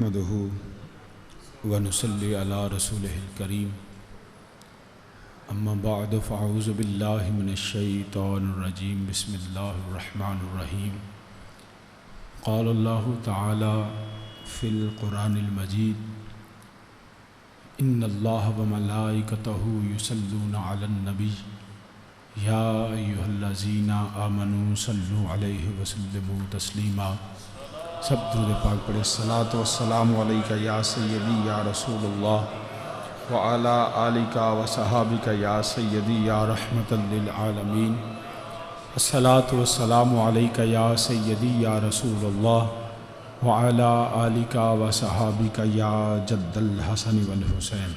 نحمده ونصلي على رسوله الكريم اما بعد فاعوذ بالله من الشيطان الرجيم بسم الله الرحمن الرحيم قال الله تعالى في القرآن المجيد ان الله وملائكته يصلون على النبي يا أيها الذين آمنوا صلوا عليه وسلموا تسليما۔ سب درود پاک پڑھے۔ الصلاۃ والسلام علیک یا سیدی یا رسول اللہ وعلی آلک وصحابک یا سیدی یا رحمۃ للعالمین۔ الصلاۃ والسلام علیک یا سیدی یا رسول اللہ وعلی آلک وصحابک یا جد الحسن والحسین۔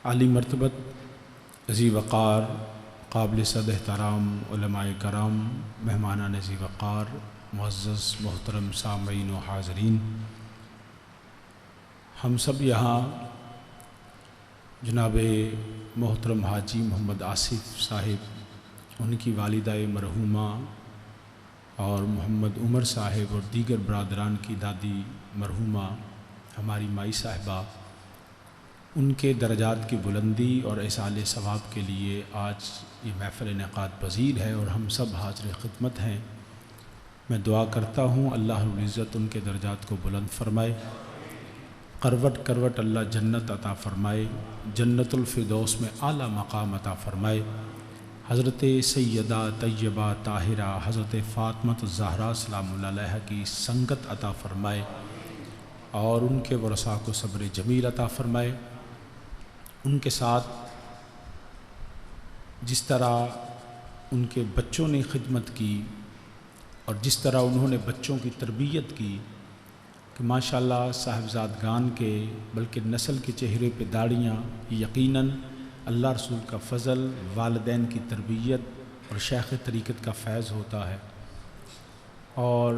عالی مرتبت ذی وقار قابل صد احترام علماء کرام، مہمانان ذی وقار، معزز محترم سامعین و حاضرین، ہم سب یہاں جناب محترم حاجی محمد آصف صاحب، ان کی والدہ مرحومہ اور محمد عمر صاحب اور دیگر برادران کی دادی مرحومہ ہماری مائی صاحبہ، ان کے درجات کی بلندی اور ایصال ثواب کے لیے آج یہ محفل انعقاد پذیر ہے اور ہم سب حاضر خدمت ہیں۔ میں دعا کرتا ہوں اللہ رب العزت ان کے درجات کو بلند فرمائے، کروٹ کروٹ اللہ جنت عطا فرمائے، جنت الفردوس میں اعلیٰ مقام عطا فرمائے، حضرت سیدہ طیبہ طاہرہ حضرت فاطمہ الزہرا سلام اللہ علیہا کی سنگت عطا فرمائے اور ان کے ورثاء کو صبر جمیل عطا فرمائے۔ ان کے ساتھ جس طرح ان کے بچوں نے خدمت کی اور جس طرح انہوں نے بچوں کی تربیت کی کہ ماشاءاللہ صاحبزادگان کے بلکہ نسل کے چہرے پہ داڑیاں، یقیناً اللہ رسول کا فضل، والدین کی تربیت اور شیخ طریقت کا فیض ہوتا ہے۔ اور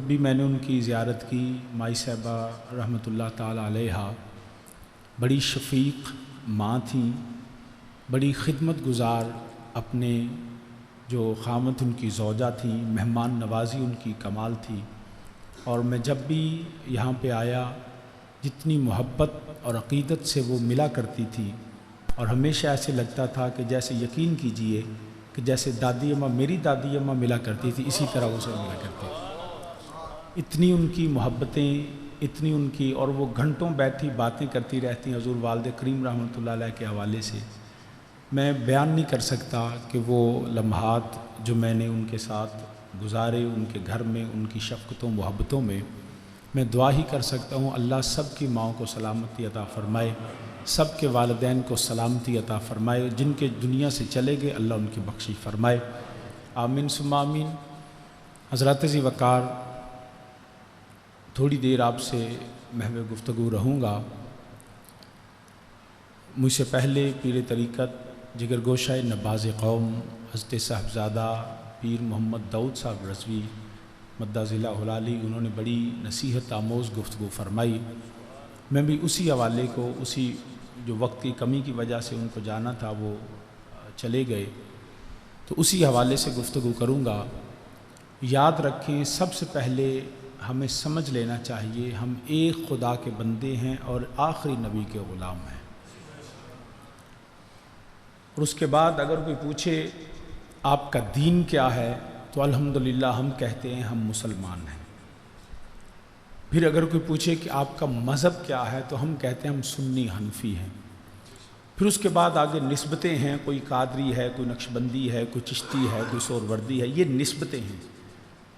میں نے ان کی زیارت کی۔ مائی صاحبہ رحمۃ اللہ تعالی علیہا بڑی شفیق ماں تھیں، بڑی خدمت گزار، اپنے جو خامد ان کی زوجہ تھیں، مہمان نوازی ان کی کمال تھی۔ اور میں جب بھی یہاں پہ آیا جتنی محبت اور عقیدت سے وہ ملا کرتی تھی اور ہمیشہ ایسے لگتا تھا کہ جیسے یقین کیجئے کہ جیسے دادی اماں، میری دادی اماں ملا کرتی تھی، اسی طرح وہ سے ملا کرتی تھی۔ اتنی ان کی محبتیں، اتنی ان کی، اور وہ گھنٹوں بیٹھی باتیں کرتی رہتی ہیں حضور والد کریم رحمۃ اللہ علیہ کے حوالے سے۔ میں بیان نہیں کر سکتا کہ وہ لمحات جو میں نے ان کے ساتھ گزارے، ان کے گھر میں، ان کی شفقتوں محبتوں میں دعا ہی کر سکتا ہوں اللہ سب کی ماؤں کو سلامتی عطا فرمائے، سب کے والدین کو سلامتی عطا فرمائے، جن کے دنیا سے چلے گئے اللہ ان کی بخشی فرمائے، آمین ثم آمین۔ حضرات ذی وقار، تھوڑی دیر آپ سے محو گفتگو رہوں گا۔ مجھ سے پہلے پیر طریقت جگر گوشہ نباز قوم حضرت صاحبزادہ پیر محمد داؤد صاحب رضوی مدہ ضلع ہلالی، انہوں نے بڑی نصیحت آموز گفتگو فرمائی۔ میں بھی اسی حوالے کو، اسی جو وقت کی کمی کی وجہ سے ان کو جانا تھا وہ چلے گئے، تو اسی حوالے سے گفتگو کروں گا۔ یاد رکھیں، سب سے پہلے ہمیں سمجھ لینا چاہیے ہم ایک خدا کے بندے ہیں اور آخری نبی کے غلام ہیں۔ اور اس کے بعد اگر کوئی پوچھے آپ کا دین کیا ہے تو الحمدللہ ہم کہتے ہیں ہم مسلمان ہیں۔ پھر اگر کوئی پوچھے کہ آپ کا مذہب کیا ہے تو ہم کہتے ہیں ہم سنی حنفی ہیں۔ پھر اس کے بعد آگے نسبتیں ہیں، کوئی قادری ہے، کوئی نقشبندی ہے، کوئی چشتی ہے، کوئی سہروردی ہے، یہ نسبتیں ہیں۔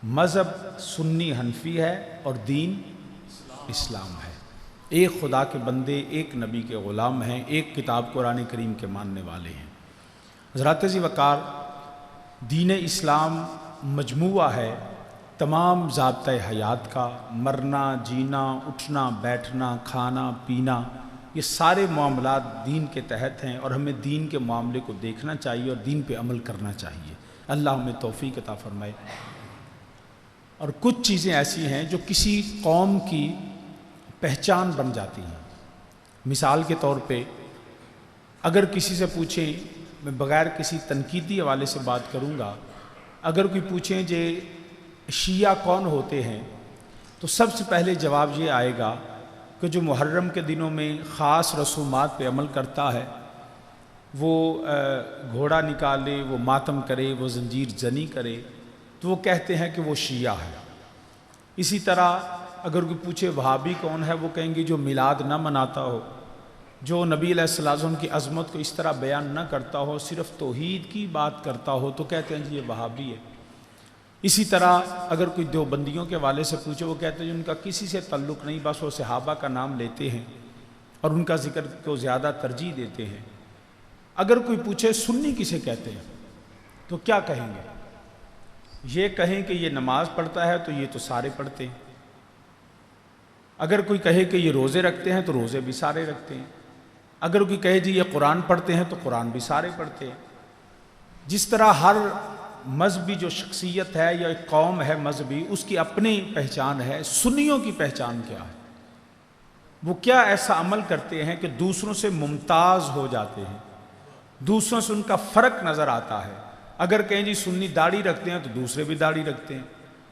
مذہب سنی حنفی ہے اور دین اسلام ہے۔ ایک خدا کے بندے، ایک نبی کے غلام ہیں، ایک کتاب قرآن کریم کے ماننے والے ہیں۔ حضرات ذی وقار، دین اسلام مجموعہ ہے تمام ضابطۂ حیات کا، مرنا، جینا، اٹھنا، بیٹھنا، کھانا، پینا، یہ سارے معاملات دین کے تحت ہیں اور ہمیں دین کے معاملے کو دیکھنا چاہیے اور دین پہ عمل کرنا چاہیے۔ اللہ ہمیں توفیق عطا فرمائے۔ اور کچھ چیزیں ایسی ہیں جو کسی قوم کی پہچان بن جاتی ہیں۔ مثال کے طور پہ اگر کسی سے پوچھیں، میں بغیر کسی تنقیدی حوالے سے بات کروں گا، اگر کوئی پوچھیں کہ شیعہ کون ہوتے ہیں تو سب سے پہلے جواب یہ آئے گا کہ جو محرم کے دنوں میں خاص رسومات پہ عمل کرتا ہے، وہ گھوڑا نکالے، وہ ماتم کرے، وہ زنجیر زنی کرے، تو وہ کہتے ہیں کہ وہ شیعہ ہے۔ اسی طرح اگر کوئی پوچھے وہابی کون ہے، وہ کہیں گے جو میلاد نہ مناتا ہو، جو نبی علیہ السلام کی عظمت کو اس طرح بیان نہ کرتا ہو، صرف توحید کی بات کرتا ہو، تو کہتے ہیں جی یہ وہابی ہے۔ اسی طرح اگر کوئی دیوبندیوں کے والے سے پوچھے، وہ کہتے ہیں ان کا کسی سے تعلق نہیں، بس وہ صحابہ کا نام لیتے ہیں اور ان کا ذکر کو زیادہ ترجیح دیتے ہیں۔ اگر کوئی پوچھے سنی کسے کہتے ہیں، تو کیا کہیں گے؟ یہ کہیں کہ یہ نماز پڑھتا ہے تو یہ تو سارے پڑھتے ہیں۔ اگر کوئی کہے کہ یہ روزے رکھتے ہیں تو روزے بھی سارے رکھتے ہیں۔ اگر کوئی کہے جی یہ قرآن پڑھتے ہیں تو قرآن بھی سارے پڑھتے ہیں۔ جس طرح ہر مذہبی جو شخصیت ہے یا ایک قوم ہے مذہبی، اس کی اپنی پہچان ہے، سنیوں کی پہچان کیا ہے؟ وہ کیا ایسا عمل کرتے ہیں کہ دوسروں سے ممتاز ہو جاتے ہیں، دوسروں سے ان کا فرق نظر آتا ہے۔ اگر کہیں جی سنی داڑھی رکھتے ہیں تو دوسرے بھی داڑھی رکھتے ہیں،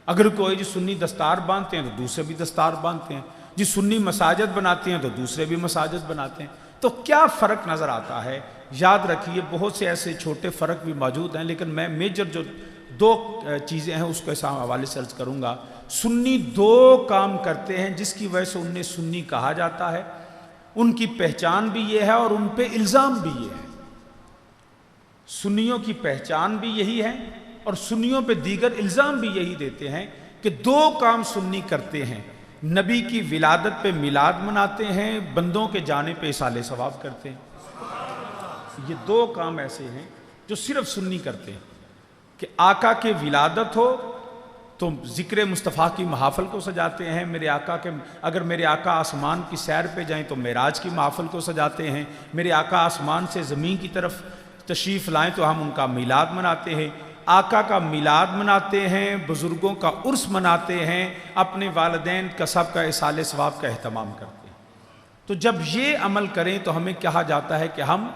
اگر کوئی جی سنی دستار باندھتے ہیں تو دوسرے بھی دستار باندھتے ہیں، جی سنی مساجد بناتے ہیں تو دوسرے بھی مساجد بناتے ہیں۔ تو کیا فرق نظر آتا ہے؟ یاد رکھیے بہت سے ایسے چھوٹے فرق بھی موجود ہیں، لیکن میں میجر جو دو چیزیں ہیں اس کو اس حوالے سے عرض کروں گا۔ سنی دو کام کرتے ہیں جس کی وجہ سے انہیں سنی کہا جاتا ہے، ان کی پہچان بھی یہ ہے اور ان پہ الزام بھی یہ ہے۔ سنیوں کی پہچان بھی یہی ہے اور سنیوں پہ دیگر الزام بھی یہی دیتے ہیں کہ دو کام سنی کرتے ہیں، نبی کی ولادت پہ میلاد مناتے ہیں، بندوں کے جانے پہ اصالہ ثواب کرتے ہیں۔ یہ دو کام ایسے ہیں جو صرف سنی کرتے ہیں کہ آقا کے ولادت ہو تو ذکر مصطفیٰ کی محافل کو سجاتے ہیں، اگر میرے آقا آسمان کی سیر پہ جائیں تو معراج کی محافل کو سجاتے ہیں، میرے آقا آسمان سے زمین کی طرف تشریف لائیں تو ہم ان کا میلاد مناتے ہیں، آقا کا میلاد مناتے ہیں، بزرگوں کا عرس مناتے ہیں، اپنے والدین کا سب کا اصالہ ثواب کا اہتمام کرتے ہیں۔ تو جب یہ عمل کریں تو ہمیں کہا جاتا ہے کہ ہم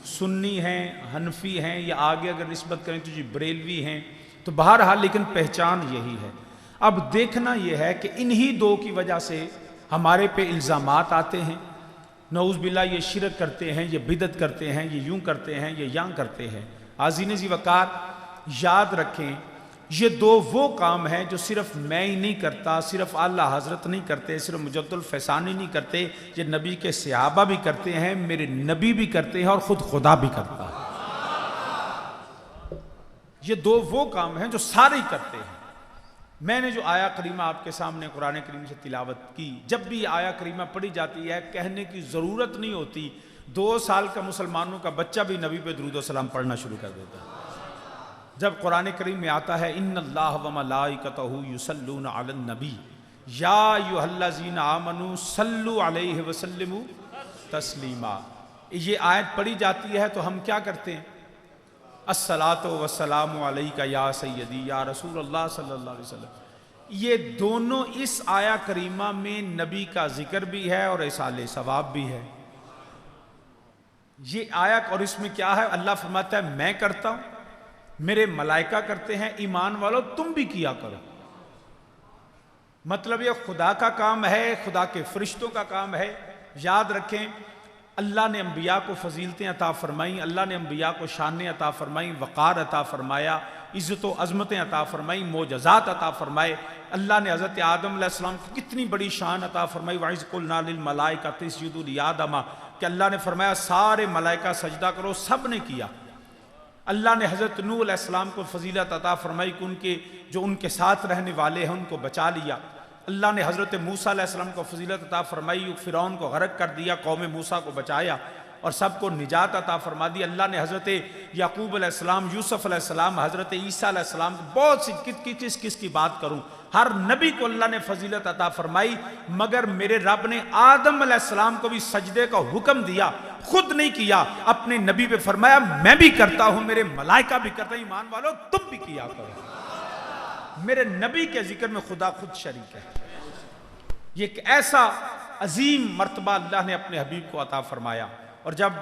سنی ہیں، حنفی ہیں، یا آگے اگر نسبت کریں تو جی بریلوی ہیں۔ تو بہرحال لیکن پہچان یہی ہے۔ اب دیکھنا یہ ہے کہ انہی دو کی وجہ سے ہمارے پہ الزامات آتے ہیں، نعوذ باللہ یہ شرک کرتے ہیں، یہ بدعت کرتے ہیں، یہ یوں کرتے ہیں، یہ یاں کرتے ہیں۔ حاضرین ذی وقار یاد رکھیں، یہ دو وہ کام ہیں جو صرف میں ہی نہیں کرتا، صرف اعلیٰ حضرت نہیں کرتے، صرف مجد الفیضانی نہیں کرتے، یہ نبی کے صحابہ بھی کرتے ہیں، میرے نبی بھی کرتے ہیں اور خود خدا بھی کرتا ہے۔ یہ دو وہ کام ہیں جو سارے ہی کرتے ہیں۔ میں نے جو آیا کریمہ آپ کے سامنے قرآن کریم سے تلاوت کی، جب بھی آیا کریمہ پڑھی جاتی ہے کہنے کی ضرورت نہیں ہوتی، 2 سال کا مسلمانوں کا بچہ بھی نبی پہ درود و سلام پڑھنا شروع کر دیتا ہے۔ جب قرآن کریم میں آتا ہے ان اللہ و ملائکتہ یصلون علی النبی یا ایھا الذین آمنوا صلوا علیہ وسلموا تسلیما، یہ آیت پڑھی جاتی ہے تو ہم کیا کرتے ہیں؟ الصلاۃ والسلام علیک یا سیدی یا رسول اللہ صلی اللہ علیہ وسلم۔ یہ دونوں اس آیا کریمہ میں نبی کا ذکر بھی ہے اور اصالہ ثواب بھی ہے۔ یہ آیا اور اس میں کیا ہے؟ اللہ فرماتا ہے میں کرتا ہوں، میرے ملائکہ کرتے ہیں، ایمان والو تم بھی کیا کرو۔ مطلب یہ خدا کا کام ہے، خدا کے فرشتوں کا کام ہے۔ یاد رکھیں اللہ نے انبیاء کو فضیلتیں عطا فرمائیں، اللہ نے انبیاء کو شانیں عطا فرمائیں، وقار عطا فرمایا، عزت و عظمتیں عطا فرمائیں، معجزات عطا فرمائے۔ اللہ نے حضرت آدم علیہ السلام کو کتنی بڑی شان عطا فرمائی، وَإِذْ قُلْنَا لِلْمَلَائِكَةِ اسْجُدُوا لِآدَمَ، کہ اللہ نے فرمایا سارے ملائکہ سجدہ کرو، سب نے کیا۔ اللہ نے حضرت نوح علیہ السلام کو فضیلت عطا فرمائی کہ جو ان کے ساتھ رہنے والے ہیں ان کو بچا لیا۔ اللہ نے حضرت موسیٰ علیہ السلام کو فضیلت عطا فرمائی، فرعون کو غرق کر دیا، قوم موسیٰ کو بچایا اور سب کو نجات عطا فرما دی۔ اللہ نے حضرت یعقوب علیہ السلام، یوسف علیہ السلام، حضرت عیسیٰ علیہ السلام، بہت سی کس کی بات کروں، ہر نبی کو اللہ نے فضیلت عطا فرمائی، مگر میرے رب نے آدم علیہ السلام کو بھی سجدے کا حکم دیا، خود نہیں کیا، اپنے نبی پہ فرمایا میں بھی کرتا ہوں، میرے ملائکہ بھی کرتا ہیں، ایمان والو تم بھی کیا کرو۔ میرے نبی کے ذکر میں خدا خود شریک ہے۔ یہ ایک ایسا عظیم مرتبہ اللہ نے اپنے حبیب کو عطا فرمایا، اور جب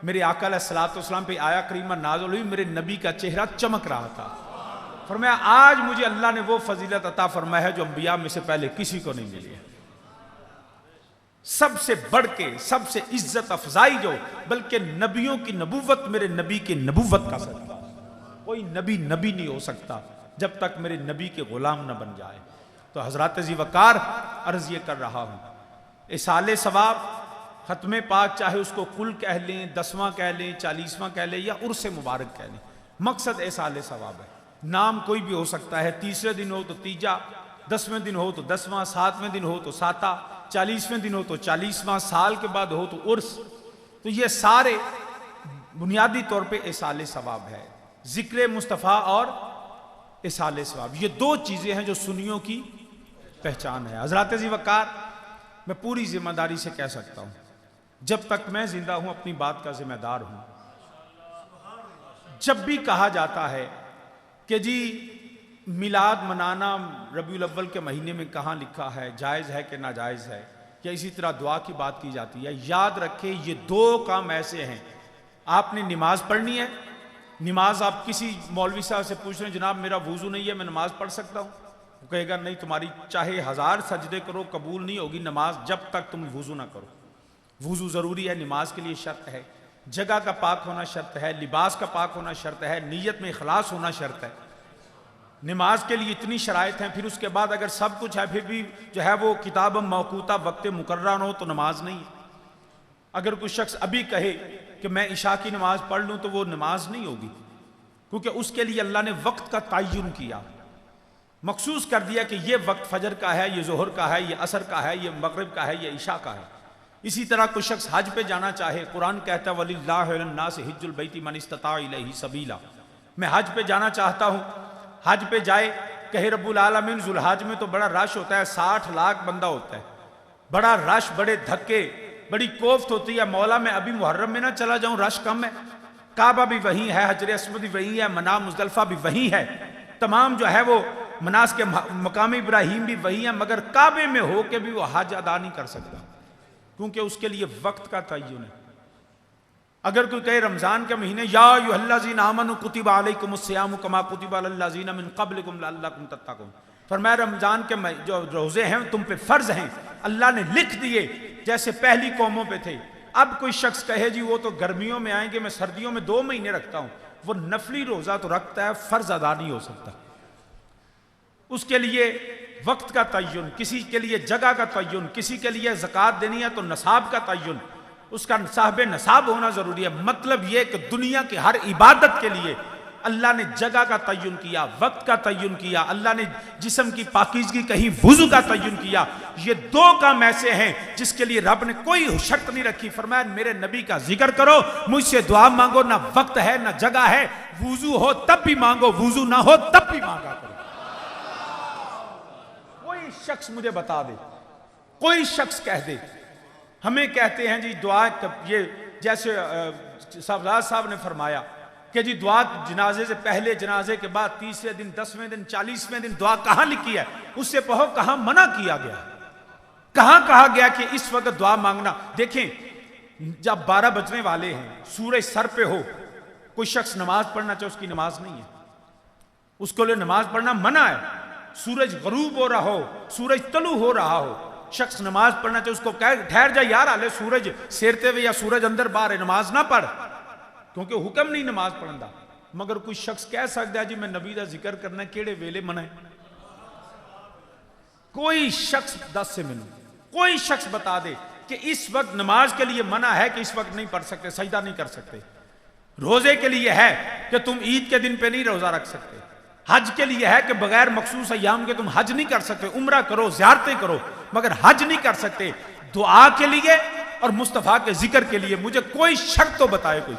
میرے آقا علیہ السلام پہ آیا کریمہ نازل ہوئی، میرے نبی کا چہرہ چمک رہا تھا، فرمایا آج مجھے اللہ نے وہ فضیلت عطا فرمایا ہے جو انبیاء میں سے پہلے کسی کو نہیں ملی ہے. سب سے بڑھ کے سب سے عزت افزائی جو، بلکہ نبیوں کی نبوت میرے نبی کی نبوت کا صدقہ. کوئی نبی نہیں ہو سکتا جب تک میرے نبی کے غلام نہ بن جائے. تو حضرات ذی وقار عرض یہ کر رہا ہوں، اصال ثواب ختم پاک چاہے اس کو کل کہہ لیں، 10واں کہہ لیں، 40واں کہہ لیں یا عرس مبارک کہہ لیں، مقصد اصال ثواب ہے. نام کوئی بھی ہو سکتا ہے، تیسرے دن ہو تو تیجا، 10ویں دن ہو تو 10واں، 7ویں دن ہو تو 7، 40ویں دن ہو تو 40واں، سال کے بعد ہو تو عرس. تو یہ سارے بنیادی طور پہ اصال ثواب ہے، ذکر مصطفیٰ اور اصال ثواب. یہ دو چیزیں ہیں جو سنیوں کی پہچان ہے. حضرات ذی وقار میں پوری ذمہ داری سے کہہ سکتا ہوں، جب تک میں زندہ ہوں اپنی بات کا ذمہ دار ہوں. جب بھی کہا جاتا ہے کہ جی میلاد منانا ربیع الاول کے مہینے میں کہاں لکھا ہے، جائز ہے کہ ناجائز ہے، یا اسی طرح دعا کی بات کی جاتی ہے، یاد رکھیں یہ دو کام ایسے ہیں. آپ نے نماز پڑھنی ہے، نماز آپ کسی مولوی صاحب سے پوچھ رہے ہیں جناب میرا وضو نہیں ہے میں نماز پڑھ سکتا ہوں، وہ کہے گا نہیں، تمہاری چاہے 1000 سجدے کرو قبول نہیں ہوگی نماز جب تک تم وضو نہ کرو. وضو ضروری ہے، نماز کے لیے شرط ہے، جگہ کا پاک ہونا شرط ہے، لباس کا پاک ہونا شرط ہے، نیت میں اخلاص ہونا شرط ہے. نماز کے لیے اتنی شرائط ہیں. پھر اس کے بعد اگر سب کچھ ہے پھر بھی جو ہے وہ کتاب موقوتہ وقت مقررہ نہ ہو تو نماز نہیں. اگر کوئی شخص ابھی کہے کہ میں عشاء کی نماز پڑھ لوں تو وہ نماز نہیں ہوگی، کیونکہ اس کے لیے اللہ نے وقت کا تعین کیا، مخصوص کر دیا کہ یہ وقت فجر کا ہے، یہ ظہر کا ہے، یہ عصر کا ہے، یہ مغرب کا ہے، یہ عشاء کا ہے. اسی طرح کوئی شخص حج پہ جانا چاہے، قرآن کہتا ہے وَلِلَّهِ عَلَى النَّاسِ حِجُّ الْبَيْتِ مَنِ اسْتَطَاعَ إِلَيْهِ سَبِيلًا. میں حج پہ جانا چاہتا ہوں، حج پہ جائے، کہے رب العالمین ذوالحج میں تو بڑا رش ہوتا ہے، 60 لاکھ بندہ ہوتا ہے، بڑا رش، بڑے دھکے، بڑی کوفت ہوتی ہے، مولا میں ابھی محرم میں نہ چلا جاؤں، رش کم ہے. کعبہ بھی وہیں ہے، حجر اسود بھی وہیں ہے، منا مزدلفہ بھی وہیں ہے، تمام جو ہے وہ مناسک مقام ابراہیم بھی وہیں ہے، مگر کعبے میں ہو کے بھی وہ حج ادا نہیں کر سکتا، کیونکہ اس کے لیے وقت کا تعین ہے. اگر کوئی کہے رمضان کے مہینے یا ایھا الذین آمنوا کتب علیکم الصیام کما کتب علی الذین من قبلکم لعلکم تتقون. فرمایا رمضان کے جو روزے ہیں تم پہ فرض ہیں، اللہ نے لکھ دیے جیسے پہلی قوموں پہ تھے. اب کوئی شخص کہے جی وہ تو گرمیوں میں آئیں گے، میں سردیوں میں 2 مہینے رکھتا ہوں، وہ نفلی روزہ تو رکھتا ہے، فرض ادا نہیں ہو سکتا. اس کے لیے وقت کا تعین، کسی کے لیے جگہ کا تعین، کسی کے لیے زکوٰۃ دینی ہے تو نصاب کا تعین، اس کا صاحب نصاب ہونا ضروری ہے. مطلب یہ کہ دنیا کی ہر عبادت کے لیے اللہ نے جگہ کا تعین کیا، وقت کا تعین کیا، اللہ نے جسم کی پاکیزگی کہیں وضو کا تعین کیا. یہ 2 کام ایسے ہیں جس کے لیے رب نے کوئی شرط نہیں رکھی. فرمایا میرے نبی کا ذکر کرو، مجھ سے دعا مانگو، نہ وقت ہے نہ جگہ ہے، وضو ہو تب بھی مانگو، وضو نہ ہو تب بھی مانگا کرو. کوئی شخص مجھے بتا دے، کوئی شخص کہہ دے. ہمیں کہتے ہیں جی دعا، یہ جیسے صاحب نے فرمایا کہ جی دعا جنازے سے پہلے، جنازے کے بعد، تیسرے دن، 10ویں دن، 40ویں دن دعا کہاں لکھی ہے؟ اس سے پوچھو کہاں منع کیا گیا، کہاں کہا گیا کہ اس وقت دعا مانگنا. دیکھیں جب 12 بجنے والے ہیں، سورج سر پہ ہو، کوئی شخص نماز پڑھنا چاہے، اس کی نماز نہیں ہے، اس کو لئے نماز پڑھنا منع ہے. سورج غروب ہو رہا ہو، سورج طلوع ہو رہا ہو، شخص نماز پڑھنا چاہے، اس کو کہے ٹھہر جا یار، حالے سورج سیرتے ہوئے یا سورج اندر باہر ہے، نماز نہ پڑھ، کیونکہ حکم نہیں نماز پڑھن دا. مگر کوئی شخص کہہ سکتا ہے جی میں نبی دا ذکر کرنا ہے، کیڑے ویلے منع ہے؟ کوئی شخص 10 سے ملو، کوئی شخص بتا دے کہ اس وقت نماز کے لیے منع ہے کہ اس وقت نہیں پڑھ سکتے، سجدہ نہیں کر سکتے. روزے کے لیے ہے کہ تم عید کے دن پہ نہیں روزہ رکھ سکتے. حج کے لیے ہے کہ بغیر مخصوص ایام کے تم حج نہیں کر سکتے، عمرہ کرو، زیارتیں کرو، مگر حج نہیں کر سکتے. دعا کے لیے اور مصطفیٰ کے ذکر کے لیے مجھے کوئی شرط تو بتائے کوئی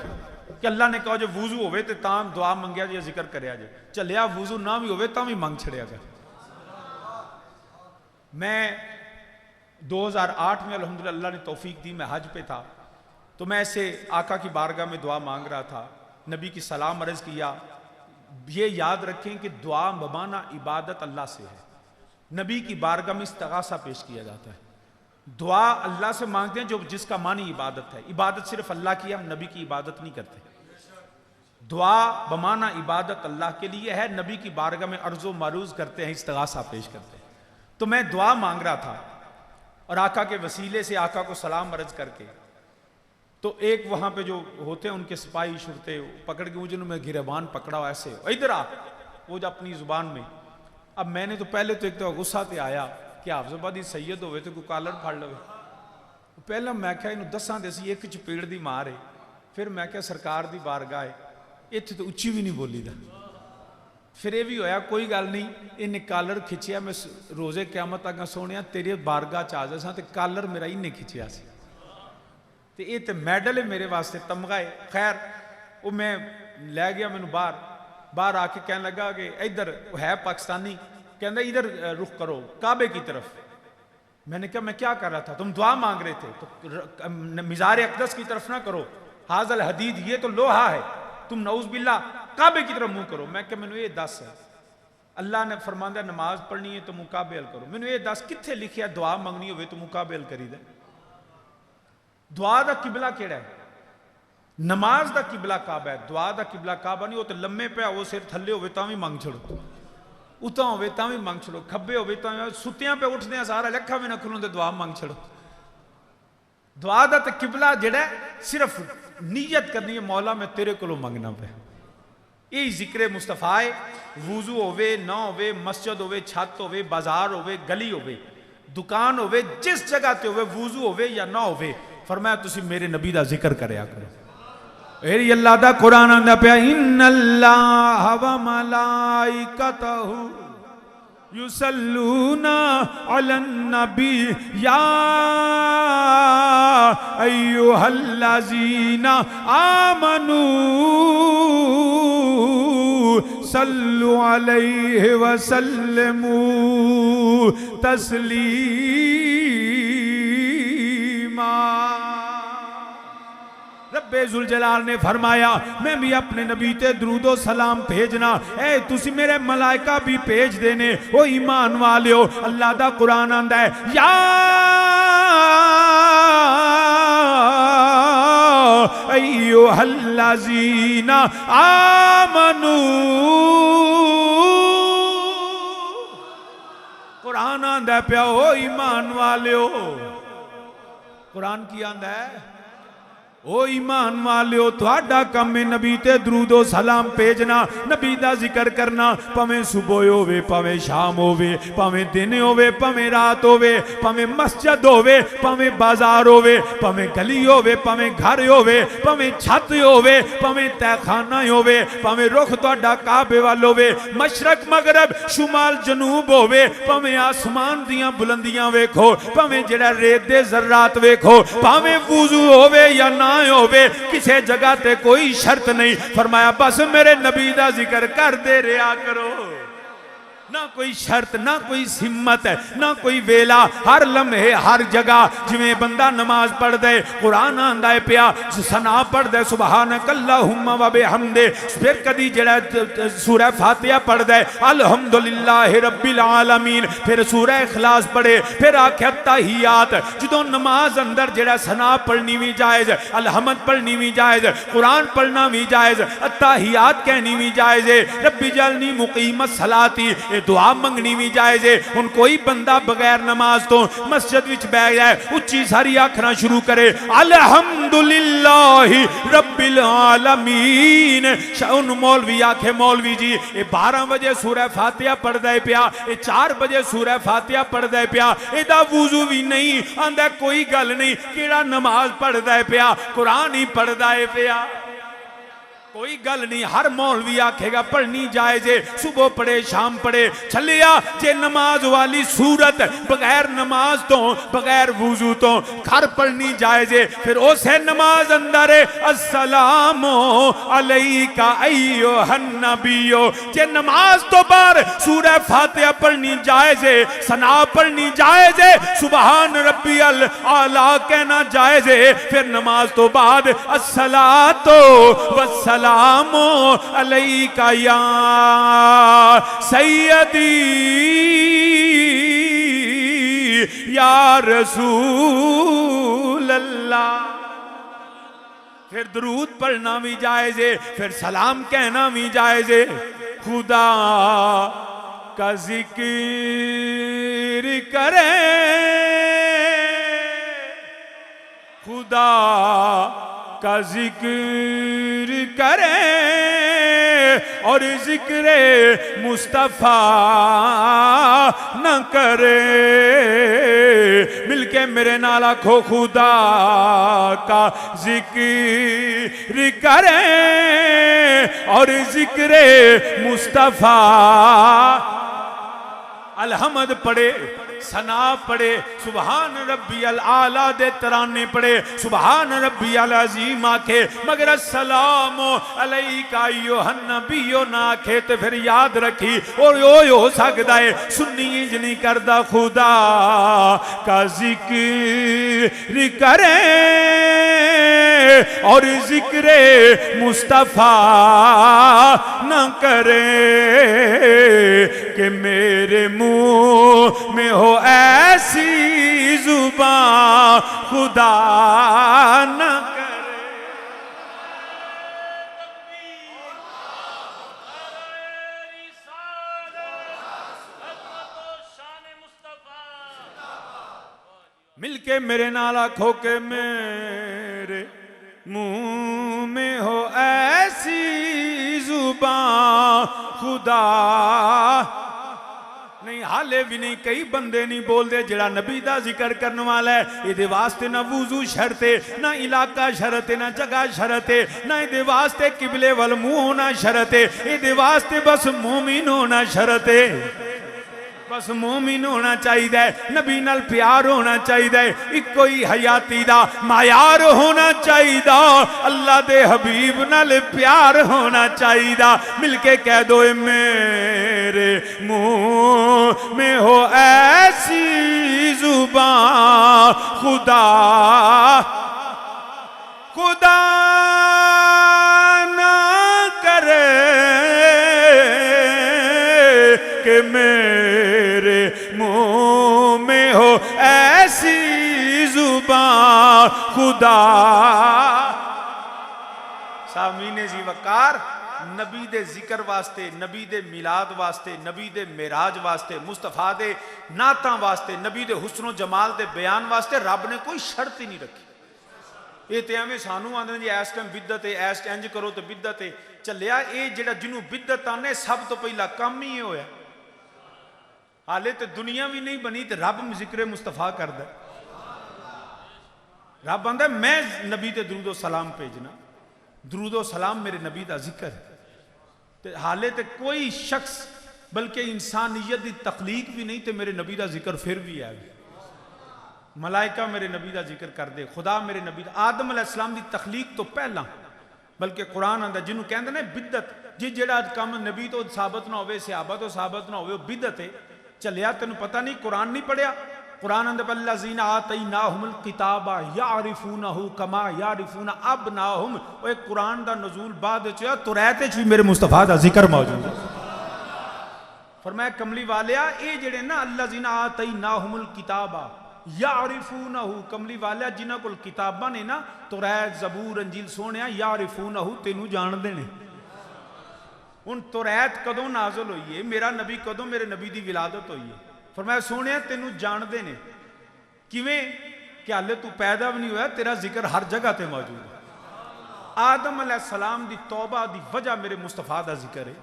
کہ اللہ نے کہا جو وضو ہوئے تے تاں دعا منگیا جی ذکر کریا جی، چلیا وضو نہ بھی ہوئے تاں بھی منگ چھڑیا گا. میں 2008 میں الحمدللہ اللہ نے توفیق دی، میں حج پہ تھا، تو میں ایسے آقا کی بارگاہ میں دعا مانگ رہا تھا، نبی کی سلام عرض کیا. یہ یاد رکھیں کہ دعا بمعنی عبادت اللہ سے ہے، نبی کی بارگاہ میں استغاثہ پیش کیا جاتا ہے. دعا اللہ سے مانگتے ہیں جو جس کا معنی عبادت ہے. عبادت صرف اللہ کی ہے، ہم نبی کی عبادت نہیں کرتے. دعا بمانا عبادت اللہ کے لیے ہے، نبی کی بارگاہ میں عرض و معروض کرتے ہیں، استغاثہ پیش کرتے ہیں۔ تو میں دعا مانگ رہا تھا اور آقا کے وسیلے سے آقا کو سلام عرض کر کے، تو ایک وہاں پہ جو ہوتے ہیں ان کے سپاہی شرطے پکڑ کے مجھے میں گریبان پکڑا ایسے، ادھر آ، وہ جو اپنی زبان میں۔ اب میں نے تو پہلے تو ایک تو غصہ تے آیا کہ حافظ آبادی سید ہوئے تو کوئی کالر پھڑ لو، پہلا میں کہا انہوں دساں دے سی ایک چپیڑ دی مارے، پھر میں کہا سرکار دی بارگاہ ہے، اتنے تو اچھی بھی نہیں بولی دا، پھر یہ بھی ہویا کوئی گل نہیں، انہیں کالر کھچیا، میں روزے قیامت آگا سونیا تیرے بارگاہ چاہتا ساں تے کالر میرا انہیں کھچیا سی، تے یہ تے میڈل ہے میرے واسطے، تمغہ ہے۔ خیر وہ میں لے گیا، میں باہر آ کے کہنے لگا کہ ادھر ہے پاکستانی، کہنا ادھر رخ کرو کعبے کی طرف۔ میں نے کہا میں کیا کر رہا تھا؟ تم دعا مانگ رہے تھے تو مزار اقدس کی طرف نہ کرو، حاضر الحدید یہ تو لوہا ہے، تم نعوذ باللہ کعبے کی طرف منہ کرو۔ میں کہ میں نے یہ دس ہے، اللہ نے فرمایا نماز پڑھنی ہے تو منہ کعبے ال کرو، میں نے یہ دس کتھے لکھیا دعا مانگنی ہوئے تو منہ کعبے ال کری دے؟ دعا دا قبلہ کیڑا ہے؟ نماز دا قبلہ کعبہ ہے، دعا دا قبلہ کعبہ نہیں، وہ تو لمے پہ وہ سر تھلے ہوئے تاں بھی مانگ چھڑو، اتاں ہوئے تاں بھی مانگ چھڑو، کھبے ہوئے تاں بھی، ستیاں پہ اٹھنے ہیں سارا لکھا میں نہ کھلوں دے دعا مانگ چھڑو۔ دعا دا تے قبلہ جڑا ہے صرف نیت کرنی ہے مولا میں تیرے کو مانگنا پہ، یہی ذکر مصطفیٰ ہے۔ وضو ہوئے نہ ہوئے، مسجد ہوئے، چھت ہوئے، بازار ہوئے، گلی ہوئے، دکان ہوئے، جس جگہ تے ہوئے، وضو ہوئے یا نہ ہوئے، فرمایا تسی میرے نبی دا ذکر کریا کرو۔ اے اللہ دا قرآن آندہ پیا ان اللہ و ملائکتہ یصلون علی النبی یا ایہا الذین آمنوا صلوا علیہ وسلموا تسلیما۔ رب ذوالجلال نے فرمایا میں بھی اپنے نبی تے درود و سلام بھیجنا، اے تسی میرے ملائکہ بھی بھیج دینے، او ایمان والے ہو۔ اللہ دا قرآن آندہ ہے یا ایھا الذین آمنوا، قرآن آندہ ہے پیا او ایمان والے ہو۔ قرآن کی آندہ ہے او ایمان والےو تہاڈا کم ہے نبی تے درود و سلام بھیجنا، نبی دا ذکر کرنا، پاویں صبح ہوے پاویں شام ہوے، پاویں دن ہوے پاویں رات ہوے، پاویں مسجد ہوے پاویں بازار ہوے، پاویں گلی ہوے پاویں گھر ہوے، پاویں چھت ہوے پاویں تہ خانہ ہوے، پاویں رخ تہاڈا کعبے وال ہوے، مشرق مغرب شمال جنوب ہوے، پاویں آسمان دیاں بلندیاں ویکھو، پاویں جڑا ریت دے ذرات ویکھو، پاویں وضو ہوے یا نہ ہوئے، کسے جگہ تے کوئی شرط نہیں، فرمایا بس میرے نبی دا ذکر کر دے رہا کرو، نہ کوئی شرط نہ کوئی سمت ہے نہ کوئی ویلا، ہر لمحے ہر جگہ جویں بندہ نماز پڑھ دے، قرآن آندہ ہے پیا ثنا پڑھ دے سبحانک اللہم و بحمدہ، پھر کدی جڑا سورہ فاتحہ پڑھ دے الحمدللہ رب العالمین، پھر سورہ اخلاص پڑھے، پھر آکھے تحیات، جدوں نماز اندر جڑا ثنا پڑھنی بھی جائز، الحمد پڑھنی بھی جائز، قرآن پڑھنا بھی جائز، تحیات کہنی بھی جائز، رب جعلنی مقیم الصلاۃ دعا منگنی بھی جائز ہے۔ ان کوئی بندہ بغیر نماز تو مسجد وچ بیٹھ جائے، اچھی ساری آکھنا شروع کرے الحمدللہ رب العالمین، ان مولوی آکھے مولوی جی یہ 12 بجے سورہ فاتحہ پڑھ دے پیا، یہ 4 بجے سورہ فاتحہ پڑھ دے پیا، ایدہ وضو بھی نہیں آندہ کوئی گل نہیں، کیڑا نماز پڑھ دے پیا، قرآن ہی پڑھ دے پیا، کوئی گل نہیں، ہر مولوی آکھے گا پڑھنی جائزے، صبح پڑھے شام پڑھے، چلیا جے نماز والی صورت بغیر نماز تو بغیر وضو تو گھر پڑھنی جائزے، پھر اسے نماز اندر السلام علیکہ ایھا النبی، جے نماز تو بار سورہ فاتحہ پڑھنی جائزے، ثنا پڑھنی جائزے، سبحان ربی الاعلیٰ کہنا جائزے، پھر نماز تو بعد الصلاۃ والسلام علیکہ یا سیدی یا رسول اللہ۔ پھر درود پڑھنا بھی جائز ہے، پھر سلام کہنا بھی جائز ہے۔ خدا کا ذکر کرے، خدا کا ذکر کرے اور ذکر مصطفیٰ نہ کرے۔ مل کے میرے نال آکھو خدا کا ذکر کرے اور ذکر مصطفیٰ، الحمد پڑھے، ثنا پڑھے، سبحان ربی العالی دے ترانے پڑھے، سبحان ربی العظیم آکھے، مگر السلام علیکہ ایھا النبی نہ آکھے تو پھر یاد رکھی اور ہو سکتا ہے سنی انج نہیں کردا۔ خدا کا ذکر کرے اور ذکر مصطفیٰ نہ کرے کہ میرے منہ میں ہو ایسی زبان خدا نہ کرے۔ مل کے میرے نال آکھو کہ میرے منہ میں ہو ایسی زبان خدا نہیں۔ حالے بھی نہیں، کئی بندے نہیں بول دے جڑا نبی دا ذکر کرنے والا ہے یہ دے واسطے نہ وضو شرط ہے، نہ علاقہ شرط ہے، نہ جگہ شرط ہے، نہ یہ دے واسطے قبلے والمو ہونا شرط ہے، یہ دے واسطے بس مومن ہونا شرط ہے۔ بس مومن ہونا چاہیے، نبی نال پیار ہونا چاہیے، ایک کوئی حیاتی دا معیار ہونا چاہیے، اللہ دے حبیب نال پیار ہونا چاہیے۔ مل کے کہہ دو میرے منہ میں ہو ایسی زبان خدا خدا نہ کرے کہ میرے منہ میں ہو ایسی زبان خدا۔ سامعین ذی وقار، نبی دے ذکر واسطے، نبی دے میلاد واسطے، نبی دے معراج واسطے، مصطفیٰ دے نعتاں واسطے، نبی دے حسن و جمال دے بیان واسطے رب نے کوئی شرط ہی نہیں رکھی۔ یہ تے ہمیں سانو آندے جی ایس ٹائم بدعت ہے، ایس انج کرو تو بدعت ہے، چلیا اے جڑا جنوں بدعت آنے سب تو پہلا کام ہی ہویا۔ حالے تے دنیا بھی نہیں بنی تے رب ذکر مصطفیٰ کردہ، رب آندہ میں نبی تے درود و سلام بھیجنا، درود و سلام میرے نبی دا ذکر ہے۔ حالے تے کوئی شخص بلکہ انسانیت دی تخلیق بھی نہیں تے میرے نبی دا ذکر پھر بھی ہے۔ ملائکہ میرے نبی دا ذکر کر دے، خدا میرے نبی دا، آدم علیہ السلام دی تخلیق تو پہلا، بلکہ قرآن آندہ جنہوں کہندے نا بدعت، جی جڑا کام نبی تو ثابت نہ ہوئے، صحابہ تو ثابت نہ ہوئے، وہ بدعت ہے۔ چلیا تینوں پتہ نہیں قرآن نہیں پڑھیا؟ قرآن اندر الذین آتیناہم الکتاب یعرفونہ کما یعرفون ابناہم، وہ ایک قرآن دا نزول بعد چاہیا تو رہتے چھوئی میرے مصطفیٰ دا ذکر موجود ہے۔ فرمایا کملی والیا اے جڑے نا الذین آتیناہم الکتاب یعرفونہ، کملی والیا جنہ کل کتاباں نے نا توریت زبور انجیل سونیا یعرفونہ تینوں جان دینے۔ ان توریت کدوں نازل ہوئی ہے، میرا نبی کدوں میرے نبی دی ولادت ہوئی ہے؟ فرمایا سونے تینوں جان دینے کیویں کہ اللہ تو پیدا بھی نہیں ہوا، تیرا ذکر ہر جگہ تے موجود ہے۔ آدم علیہ السلام دی توبہ دی وجہ میرے مصطفیٰ دا ذکر ہے،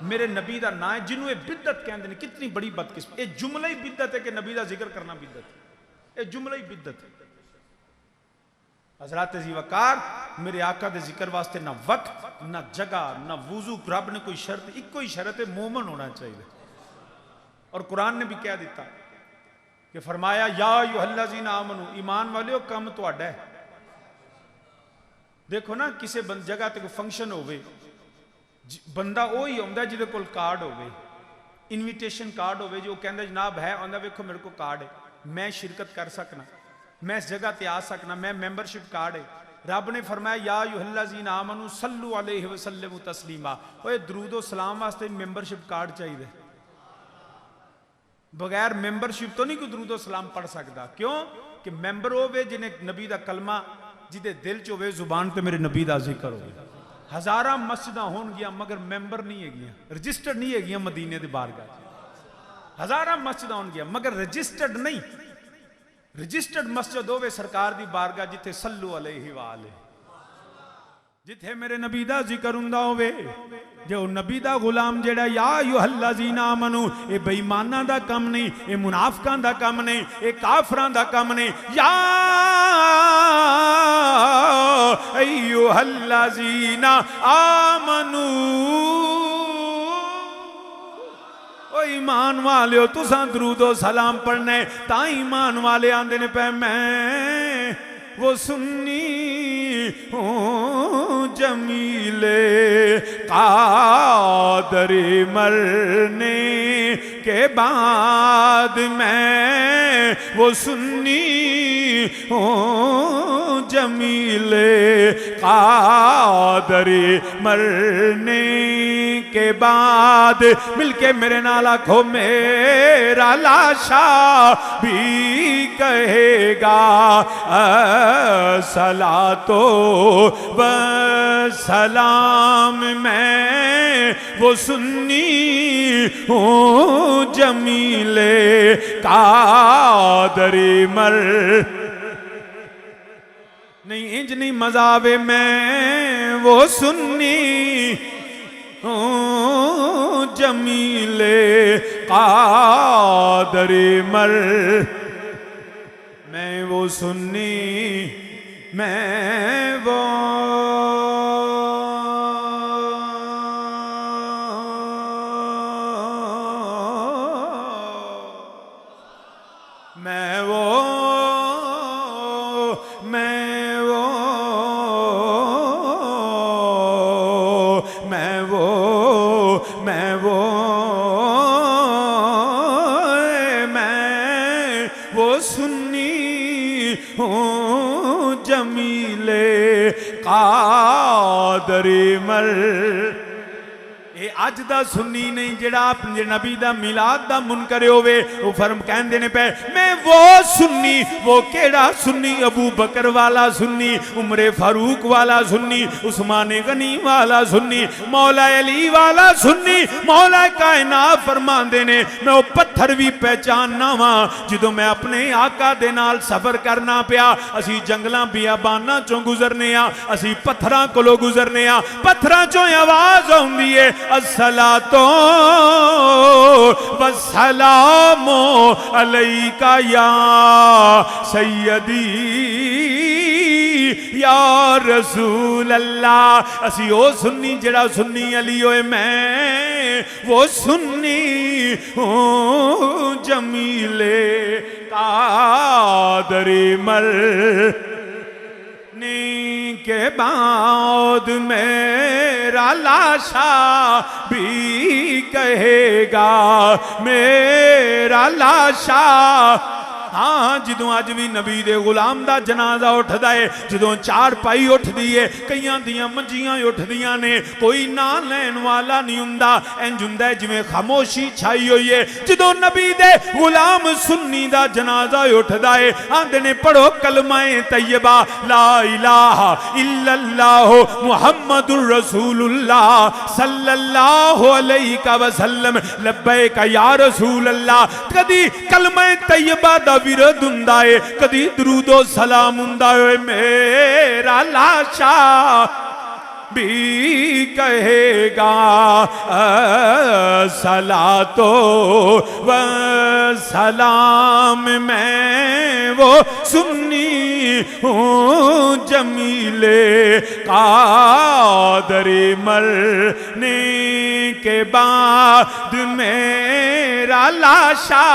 میرے نبی دا نا ہے، جنہوں یہ بدعت کہندے ہیں۔ کتنی بڑی بدقسمت، یہ جملہ ہی بدعت ہے کہ نبی دا ذکر کرنا بدعت ہے، یہ جملہ ہی بدعت ہے۔ حضرات ذی وقار، میرے آقا دے ذکر واسطے نہ وقت نہ جگہ نہ وضو، رب نے کوئی شرط، ایک کوئی شرط ہے مومن ہونا چاہیے۔ اور قرآن نے بھی کہہ دیتا کہ فرمایا یا ایھا الذین آمنو، ایمان والیو کم تہاڈا ہے۔ دیکھو نا کسی جگہ تے کوئی فنکشن ہوئے، بندہ وہی ہوندا جہدے کول کارڈ ہوئے، انویٹیشن کارڈ ہوئے، جو کہندا جناب ہے آندا ویکھو میرے کو کارڈ ہے، میں شرکت کر سکنا، میں اس جگہ تے آ سکنا، میں ممبرشپ کارڈ ہے۔ رب نے فرمایا یا ایھا الذین آمنو صلو علیہ وسلم تسلیما، اوے درود و سلام واسطے ممبرشپ کارڈ چاہیے، بغیر ممبرشپ تو نہیں کوئی درود و سلام پڑھ سکتا۔ کیوں کہ ممبر ہوئے جنہیں نبی دا کلمہ جدے دل چ ہوئے زبان تے میرے نبی دا ذکر ہوئے. ہزاراں مسجداں ہون گیا مگر ممبر نہیں ہے گیا, رجسٹرڈ نہیں ہے گیا مدینے دی بارگاہ. ہزاراں مسجداں ہون گیا مگر رجسٹرڈ نہیں. رجسٹرڈ مسجد ہوئے سرکار دی بارگاہ جتے صلو علیہ وآلہ, جتھے میرے نبی دا ذکر ہوندا ہوئے. جو نبی دا غلام جڑا یا ایھا الذین آمنو, اے بے ایماناں دا کم نہیں, اے منافقاں دا کم نہیں, اے کافراں دا کم نہیں. یا ایھا الذین آمنو, او ایمان والے تساں درود و سلام پڑھنے تا ایمان والے آندے نے پہ میں وہ سنی ہوں جمیل قادر مرنے کے بعد میں وہ سنی ہوں جمیل قادر مرنے کے بعد. مل کے میرے نال آکھو میرا لاشا بھی کہے گا صلاۃ و سلام, میں وہ سنی ہوں جمیل قادر مر نہیں انج نہیں مذاوے, میں وہ سنی ہوں جمیل قادر مر, میں وہ سنی, میں وہ قادر مر. اے اج دا سنی نہیں جڑا اپنے نبی دا میلاد دا منکر ہوئے, وہ فرم کہن دینے پہ میں وہ سنی. وہ کیڑا سنی؟ ابو بکر والا سنی, عمر فاروق والا سنی, عثمان غنی والا سنی, مولا علی والا سنی. مولا کائنات فرمان دینے میں وہ پتھر بھی پہچاننا ہاں جدو میں اپنے آقا دے نال سفر کرنا پیا. اسی جنگلاں بیاباناں چوں گزرنے ہاں, اسی پتھراں کولو گزرنے ہاں, پتھراں چوں آواز ہوندی ہے الصلاۃ والسلام علیکا یا سیدی یا رسول اللہ. اسی او سنی جڑا سنی علی ہوئے, میں وہ سنی ہوں جمیل قادر مر کے بعد میرا لاشا بھی کہے گا میرا لاشا. ہاں جدوں اج بھی نبی دے غلام دا جنازہ اٹھ دائے, جدوں چار پائی اٹھ دیئے, کئیاں دیاں منجیاں اٹھ دیاں نے, کوئی نام لین والا نہیں ہوندا, انج ہوندا ہے جویں خاموشی چھائی ہوئی ہے. جدوں نبی دے غلام سنی دا جنازہ اٹھ دائے, آندے نے پڑھو کلمہ طیبہ لا الہ الا اللہ محمد الرسول اللہ صلی اللہ علیہ وسلم لبیک یا رسول اللہ. کدی کلمہ طیبہ دا ورد ہوندا ہے, کدی درود و سلام ہوندا ہے. میرا لاشا بھی کہے گا صلاۃ و سلام, میں وہ سنی ہوں جمیل قادر مرنے کے بعد میرا لاشا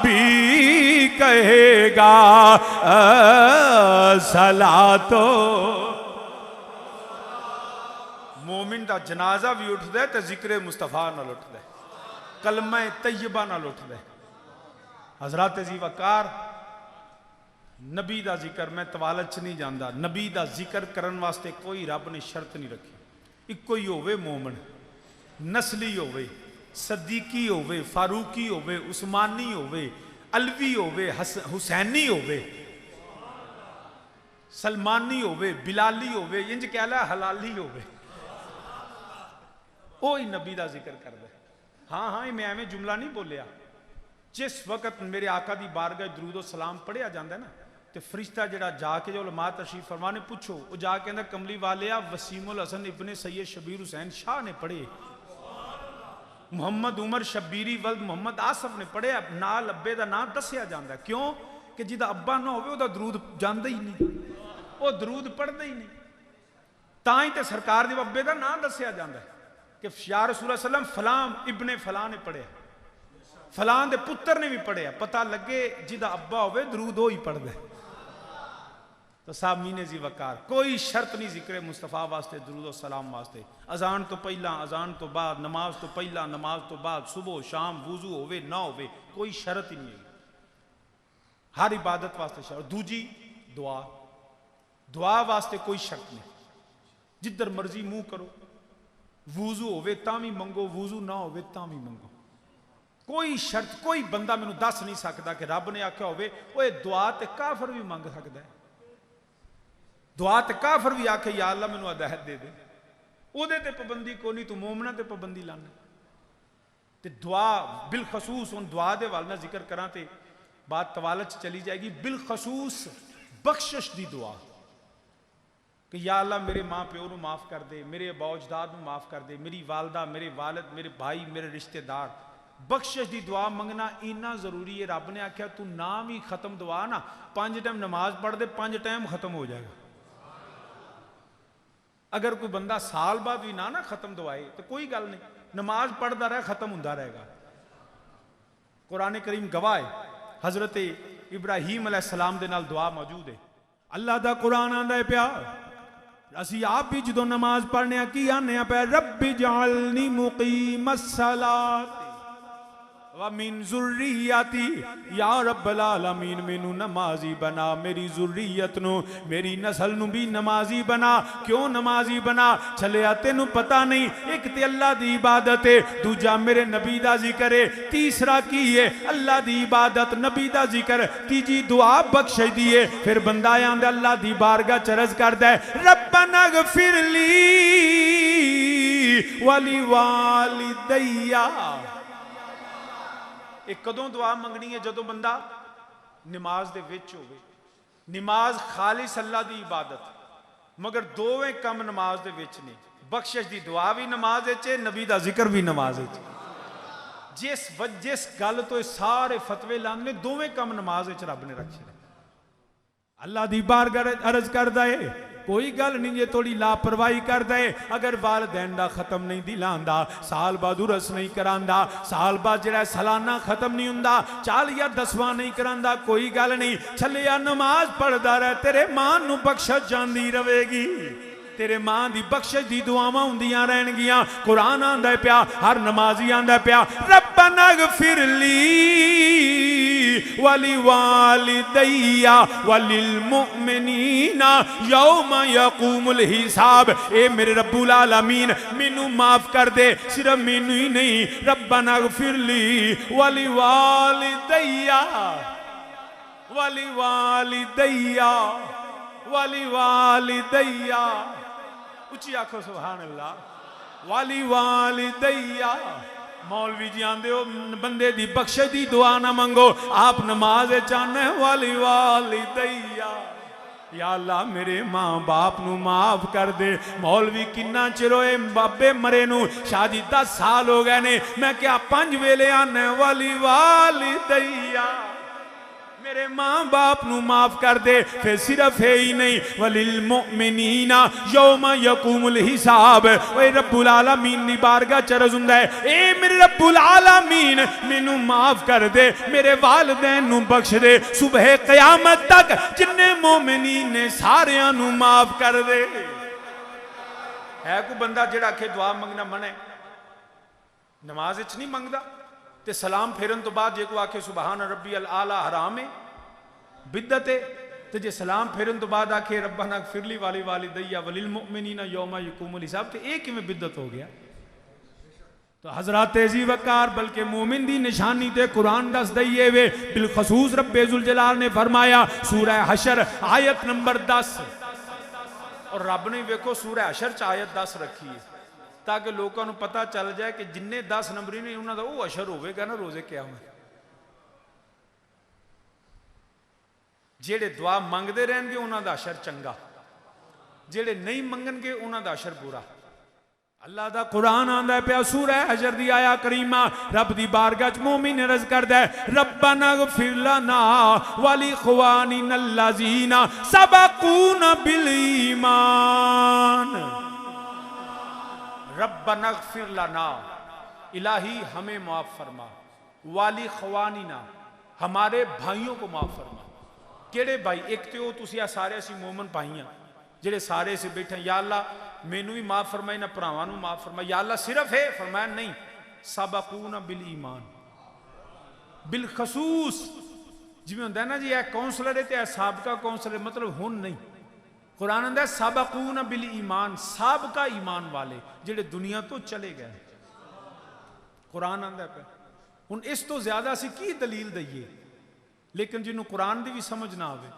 بھی کہے گا صلاۃ. مومن دا جنازہ بھی اٹھ دے تے ذکر مصطفیٰ نال اٹھ دے, کلمہ طیبہ نال اٹھ دے. حضرات ذی وقار, نبی دا ذکر میں توالت نہیں جاندا, نبی دا ذکر کرن واسطے کوئی رب نے شرط نہیں رکھی. ایک کوئی ہوئے مومن, نسلی ہوئے, صدیقی ہوئے, فاروقی ہوئے, عثمانی ہوئے, الوی ہوے، حسینی ہوے، سلمانی ہوے، بلالی ہوے، انج کہہ لے حلالی ہوے، وہی نبی دا ذکر کردا ہے۔ ہاں ہاں میں ایویں جملہ نہیں بولیا، جس وقت میرے آقا دی بارگاہ درود و سلام پڑھیا جاندا ہے نا تے فرشتہ جڑا جا کے جو علماء تشریف فرما نے پوچھو، وہ جا کے اندر کملی والیا وسیم الحسن ابن سید شبیر حسین شاہ نے پڑھے، محمد عمر شبیری ولد محمد آصف نے پڑھے، نال ابے دا نام دسیا جاندا ہے۔ کیوں کہ جدا ابا نہ ہوئے وہ دا درود جاندا ہی نہیں، وہ درود پڑھدا ہی نہیں، تاں ہی تے سرکار دے ابے دا نام دسیا جاندا ہے کہ یا رسول اللہ صلی اللہ علیہ وسلم فلاں ابن فلاں نے پڑھے، فلاں دے پتر نے بھی پڑھے، پتہ لگے جدا ابا ہوئے درود ہو ہی پڑھ دے۔ تو سامین زی وقار کوئی شرط نہیں ذکر مصطفیٰ واسطے درود و سلام واسطے، اذان تو پہلا، اذان تو بعد، نماز تو پہلا، نماز تو بعد، صبح شام وضو ہوئے نہ ہوئے، کوئی شرط ہی نہیں ہے، ہر عبادت واسطے شرط۔ دوجی دعا، دعا واسطے کوئی شرط نہیں، جدھر مرضی منہ کرو، وضو ہوئے تاں بھی منگو، وضو نہ ہوئے تاں بھی منگو، کوئی شرط، کوئی بندہ میں دس نہیں سکتا کہ رب نے آکھیا ہوئے وہ دعا تے کافر بھی منگ سکتا ہے، دعا تے کافر بھی آکھے یا اللہ میں ہدایت دے دے، او دے تے پابندی کو نہیں، تو مومنہ تے پابندی لانا تے دعا بالخصوص ان دعا دے والنا ذکر کراں تے بات طوالت چلی جائے گی، بالخصوص بخشش دی دعا کہ یا اللہ میرے ماں پیو نو معاف کر دے، میرے ابا اجداد نو معاف کر دے، میری والدہ، میرے والد، میرے بھائی، میرے رشتہ دار، بخشش دی دعا منگنا اینا ضروری ہے۔ رب نے آکھیا تو نام ہی ختم دعا نا 5 ٹائم نماز پڑھ دے 5 ٹائم ختم ہو جائے گا۔ اگر کوئی بندہ سال بعد بھی نہ ختم دعائے تو کوئی گل نہیں، نماز پڑھتا رہے ختم ہوتا رہے گا۔ قرآن کریم گواہ ہے، حضرت ابراہیم علیہ السلام دے نال دعا موجود ہے، اللہ دا قرآن آندا ہے پیا، اسی آپ بھی جدو نماز پڑھنے کی آنے پہ رب جعلنی مقیم الصلاۃ ومن ذریتی، یا رب العالمین مینو نمازی بنا، میری ذریت نو، میری نسل نو بھی نمازی بنا۔ کیوں نمازی بنا؟ چلے آتے نو پتہ نہیں، ایک تے اللہ دی عبادت ہے، دوجا میرے نبی دا ذکر ہے، تیسرا کی ہے اللہ دی عبادت، نبی دا ذکر، تیجی دعا بخش دیئے۔ پھر بندہ آندے اللہ دی بارگاہ چرز کر دے ربنا اغفر لی ولی والدیہ۔ ایک کدوں دعا منگنی ہے جدو بندہ نماز دے وچ ہوئے، نماز خالص اللہ دی عبادت، مگر دوویں کم نماز دے وچ نہیں، بخشش دی دعا بھی نماز وچ، نبی دا ذکر بھی نماز وچ۔ جس گل تو سارے فتوے لانے دوویں کم نماز وچ رب نے رکھے، اللہ دی بارگاہ عرض کردا ہے کوئی گل نہیں جے تھوڑی لاپرواہی کردا ہے، اگر والدین دا ختم نہیں دلاندا، سال بعد عرس نہیں کراندا، سال بعد جڑا سالانہ ختم نہیں ہوندا، 4 یا 10واں نہیں کراندا، کوئی گل نہیں، چھلیا نماز پڑھدا رہ، تیرے ماں نو بخشش جاندی رہے گی، تیرے ماں دی بخشش دی دعاواں ہوندیاں رہن گیاں۔ قرآن آندا ہے پیا، ہر نمازی آندا ہے پیا ربنا اغفر لی ولی والدیہ وللمؤمنین یوم یقوم الحساب۔ اے میرے رب العالمین مینوں معاف کر دے، صرف مینوں ہی نہیں، ربنا اغفر لی ولی والدیہ ولی والدیہ ولی والدیہ، اچھی آنکھوں سبحان اللہ، والی والدیہ۔ مولوی جی آندے ہو بندے دی بخشش دی دعا نہ منگو، آپ نماز چاہنے والی والدیہ، یا اللہ میرے ماں باپ نو معاف کر دے۔ مولوی کنہ چروئے بابے مرے نو شادی 10 سال ہو گئے نے، میں کیا 5 ویلے آنے والی والدیہ، میرے ماں باپ نو معاف کر دے۔ پھر صرف ہے ہی نہیں، وَلِلْمُؤْمِنِينَ یوم یقوم الحساب، اے رب العالمین دی بارگاہ چرز ہوندا ہے، اے میرے رب العالمین مینوں معاف کر دے، میرے والدین نو بخش دے، صبح قیامت تک جننے مومنین نے ساریاں نو معاف کر دے۔ ہے کوئی بندہ جڑا کہ دعا منگنا منے نماز اچ نہیں منگدا تے سلام پھیرن تو بعد جے کو آکھے سبحان ربی العالی حرام ہے، بدعت ہے، تے جے سلام پھیرن تو بعد آکھے ربنا اغفر لی والی والدیہ وللمؤمنین یوم یقوم الحساب، تے ایک ہی میں بدعت ہو گیا۔ تو حضرات عزیز وقار بلکہ مومن دی نشانی تے قرآن دس دئیے وے بالخصوص رب ذوالجلال نے فرمایا سورہ حشر آیت نمبر 10 اور رب نے ویکھو سورہ حشر چ آیت 10 رکھی ہے تاکہ لوگوں کو پتہ چل جائے کہ جننے 10 نمبری نے انہوں دا وہ حشر ہوئے گا نا روزے قیامت جیڑے دعا منگ دے رہن گے انہوں دا حشر چنگا جیڑے نہیں منگن گے انہوں دا حشر برا اللہ دا قرآن آندہ ہے پیا سورہ حشر دی آیا کریمہ رب دی بارگاہ چ مومن عرض کردہ ہے ربنا اغفر لنا ولاخواننا الذین سبقونا بالایمان ربنا اغفر لنا الہی ہمیں معاف فرما ولاخواننا ہمارے بھائیوں کو معاف فرما کیڑے بھائی ایک تے ہو تسی سارے اسی مومن بھائیاں جڑے سارے سے بیٹھے یا اللہ مینوں بھی معاف فرمائی نہ پراواں نوں معاف فرمائی یا اللہ صرف ہے فرمایا نہیں سبقونا بالایمان بالخصوص جی میں ہوندا ہے نا جی اے کونسلر ہے تے اے سابقہ کونسلر مطلب ہن نہیں قرآن ہوندا ہے سبقونا بالایمان سابقہ ایمان والے جڑے دنیا تو چلے گئے قرآن ہوندا ہے ہن اس تو زیادہ اسی کی دلیل دئیے لیکن جنہوں قرآن دی بھی سمجھ نہ آوے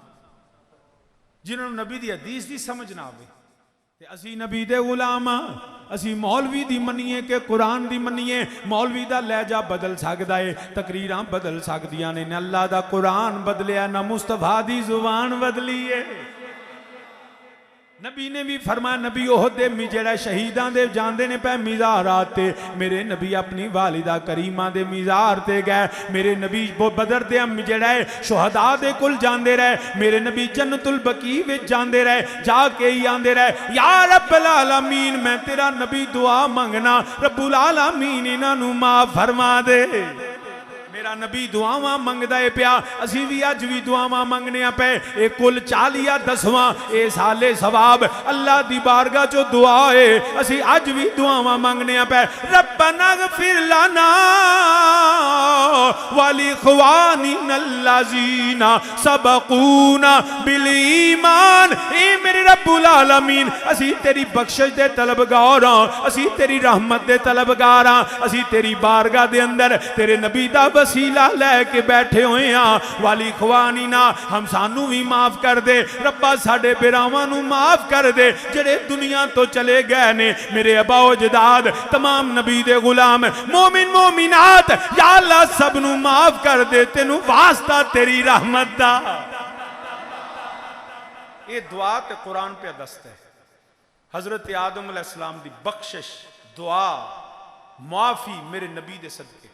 جنہوں نبی دی حدیث دی سمجھ نہ آوے تے اسی نبی دے غلام اسی مولوی دی منیے کہ قرآن دی منیے مولوی دا لہجہ بدل سکدا ہے تقریراں بدل سکدیاں نے نہ اللہ دا قرآن بدلیا نہ مصطفیٰ دی زبان بدلی ہے نبی نے بھی فرمایا نبی احد دے جڑا شہیداں دے جاندے نے پہ مزارات تے میرے نبی اپنی والدہ کریمہ دے مزار تے گئے میرے نبی بدر دے جڑا ہے شہداء دے کل جاندے رہے میرے نبی جنت البقیع وچ جاندے رہے جا کے ہی آندے رہے یا رب العالمین میں تیرا نبی دعا منگنا رب العالمین انہاں نوں معاف فرما دے میرا نبی دعاواں منگدا ہے پیا اسی بھی اج بھی دعاواں منگنے پے اے کل 40 10واں اے سالے ثواب اللہ دی بارگاہ چو دعا ہے اسی اج بھی دعاواں منگنے پے ربنا اغفر لنا ولاخواننا الذین سبقونا بالایمان اے میرے رب العالمین اسی تیری بخشش دے طلبگار ہاں اسی تیری رحمت دے طلبگار ہاں اسی تیری بارگاہ دے اندر تیرے نبی دا وسیلہ لے کے بیٹھے ہوئے ہاں والی خوانینا ہم سانو بھی معاف کر دے ربا ساڑے بیراوانو معاف کر دے جڑے دنیا تو چلے گئے نے میرے ابا و جداد تمام نبی دے غلام مومن مومنات یا اللہ سب نو معاف کر دے تینو واسطہ تیری رحمت دا یہ دعا تے قرآن پہ دست ہے حضرت آدم علیہ السلام دی بخشش دعا معافی میرے نبی دے صدقے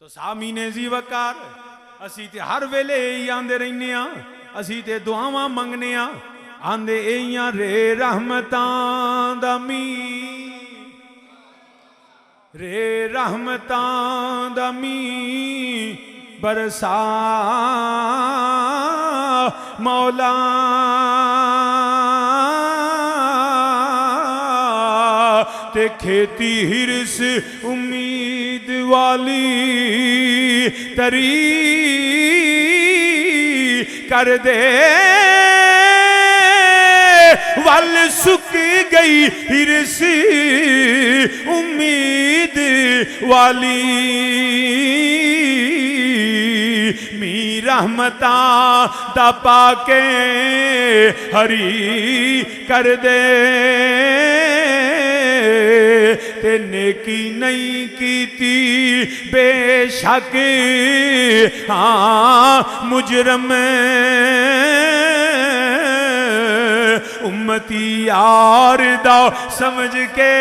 تو سامین زی وقار اسی تے ہر ویلے ای آندے رہنے ہاں اسی تے دعاواں منگنے ہاں آندے ایاں رے رحمتاں دا می رے رحمتاں دا می برسا مولا تے کھیتی ہرس امید والی تری کر دے ول سک گئی ہرس امید والی می رحمتاں دا پاکے ہری کر دے تے نیکی نہیں کیتی بے شک ہاں مجرم امتی یار دا سمجھ کے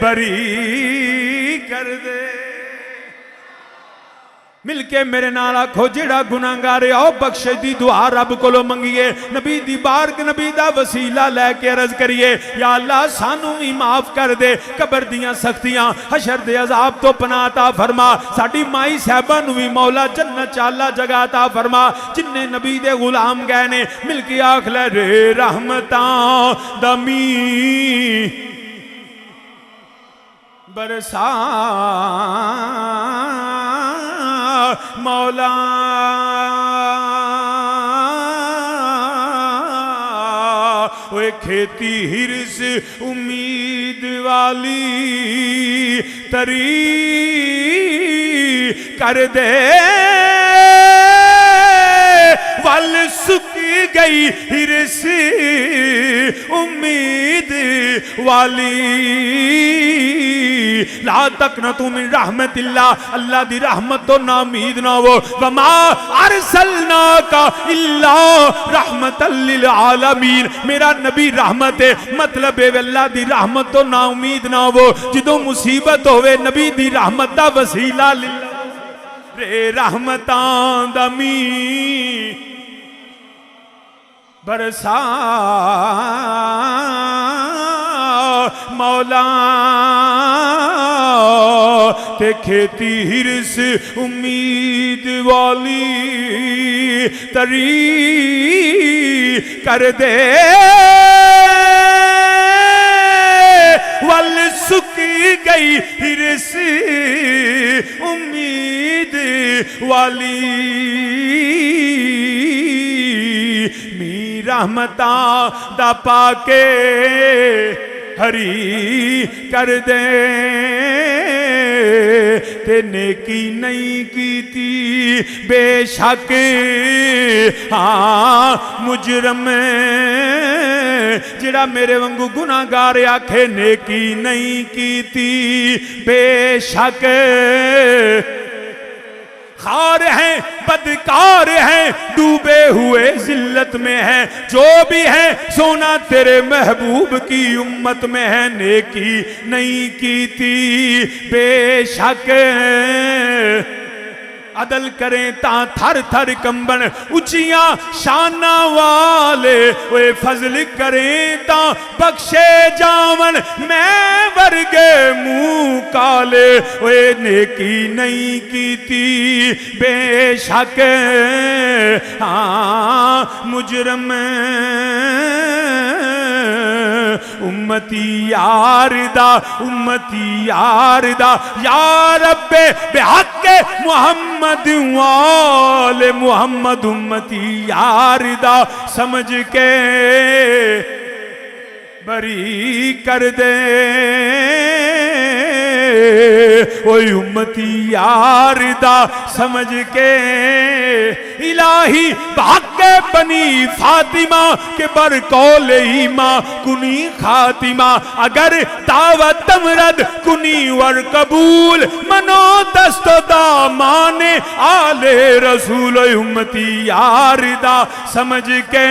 بری کر دے مل کے میرے نال آکھو جڑا گناہگار ہے او بخشش دی دعا رب کولو منگیے نبی دی بارک نبی دا وسیلہ لے کے عرض کریے یا اللہ سانو ہی معاف کر دے قبر دیاں سختیاں حشر دے عذاب تو پناہ عطا فرما ساڈی مائی صاحبہ نو بھی مولا جنت چالا جگہ عطا فرما جننے نبی دے غلام گئے نے مل کے آکھ لے رے رحمتاں دمی برسا مولا وہ کھیتی ہرس امید والی تری کر دے ول سکی گئی ہرس امید والی لا تقنطوا من رحمت اللہ اللہ دی رحمت تو نا امید نہ ہو وما ارسلناک الا رحمت للعالمین میرا نبی رحمت ہے مطلب ہے اللہ دی رحمت تو نا امید نہ ہو جدوں مصیبت ہوئے نبی دی رحمت دا وسیلہ للہ رے رحمتاں دا مین برسا مولا تے کھیتی ہرس امید والی تری کر دے ول سکی گئی ہرس امید والی رحمتاں دا پاکے ہری کر دے تے نیکی نہیں کیتی بے شک ہاں مجرم جڑا میرے وانگو گناہگار آکھے نیکی نہیں کیتی بے شک خار ہیں بدکار ہیں ڈوبے ہوئے ذلت میں ہیں جو بھی ہیں سونا تیرے محبوب کی امت میں ہے نیکی نہیں کیتی بے شک عدل کریں تا تھر تھر کمبن اچیاں شانہ والے وہ فضل کریں تا بخشے جاون میں ورگے منہ کالے وہ نیکی نہیں کیتی بے شک ہاں مجرم امتی یار دا یا رب بحق محمد وال محمد امتی یار دا سمجھ کے بری کر دے اوہ امتی یار دا سمجھ کے الہی بحق بنی فاطمہ کے بر قول ایماں کنی خاتمہ اگر دعوت تمرد کنی ور قبول منو دست دامان آل رسول امتی یار دا سمجھ کے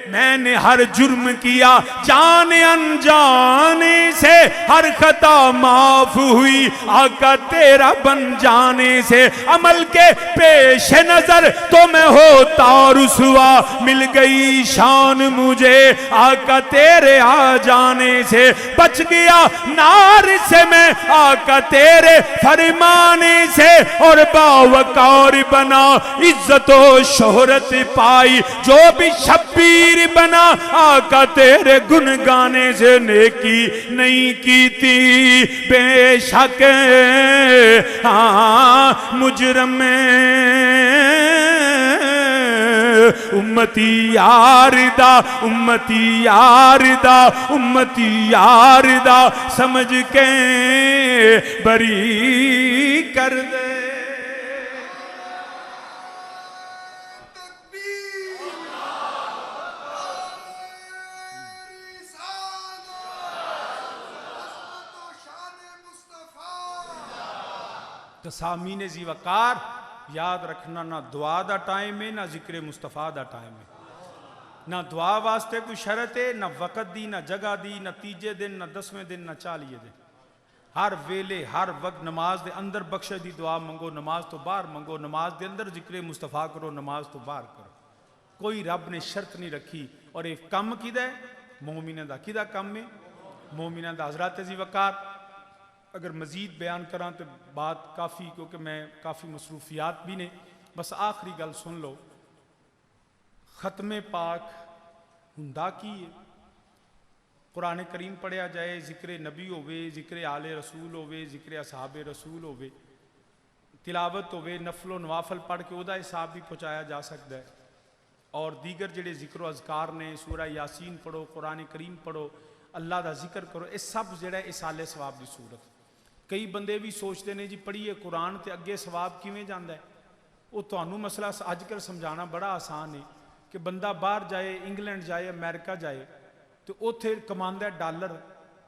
میں نے ہر جرم کیا جانے انجانے سے ہر خطا معاف ہوئی آقا تیرا بن جانے سے عمل کے پیش نظر تو میں ہوتا رسوا مل گئی شان مجھے آقا تیرے آ جانے سے بچ گیا نار سے میں آقا تیرے فرمانے سے اور باوقار بنا عزت و شہرت پائی جو بھی شبیر بنا آقا تیرے گن گانے سے نیکی نہیں کیتی بے شک ہاں مجرم امتی یار دا امتی یار دا امتی یار دا سمجھ کے بری کر دے تسامین ذی وقار یاد رکھنا نہ دعا دا ٹائم ہے نہ ذکر مصطفیٰ دا ٹائم ہے نہ دعا واسطے کوئی شرط ہے نہ وقت دی نہ جگہ دی نہ تیجے دن نہ 10ویں دن نہ 40 دن ہر ویلے ہر وقت نماز دے اندر بخشش دی دعا منگو نماز تو باہر منگو نماز دے اندر ذکر مصطفیٰ کرو نماز تو باہر کرو کوئی رب نے شرط نہیں رکھی اور ایک کم کیدا ہے مومنہ دا کیدا کم ہے مومنہ دا حضرات ذی وقار اگر مزید بیان کراں تو بات کافی کیونکہ میں کافی مصروفیات بھی نے بس آخری گل سن لو ختم پاک ہندا کی ہے قرآن کریم پڑھیا جائے ذکر نبی ہوئے ذکر آل رسول ہوئے ذکر اصحاب رسول ہوئے تلاوت ہوئے نفل و نوافل پڑھ کے ادا حساب بھی پہنچایا جا سکتا ہے اور دیگر جڑے ذکر و اذکار نے سورہ یاسین پڑھو قرآن کریم پڑھو اللہ دا ذکر کرو، یہ سب جڑا ایصال ثواب دی صورت۔ کئی بندے بھی سوچتے ہیں جی پڑھیے قرآن تے اگے ثواب کیویں جاندا ہے، وہ تانوں مسئلہ اج کل سمجھانا بڑا آسان ہے کہ بندہ باہر جائے، انگلینڈ جائے، امریکہ جائے تو اوتھے کماندا ہے ڈالر،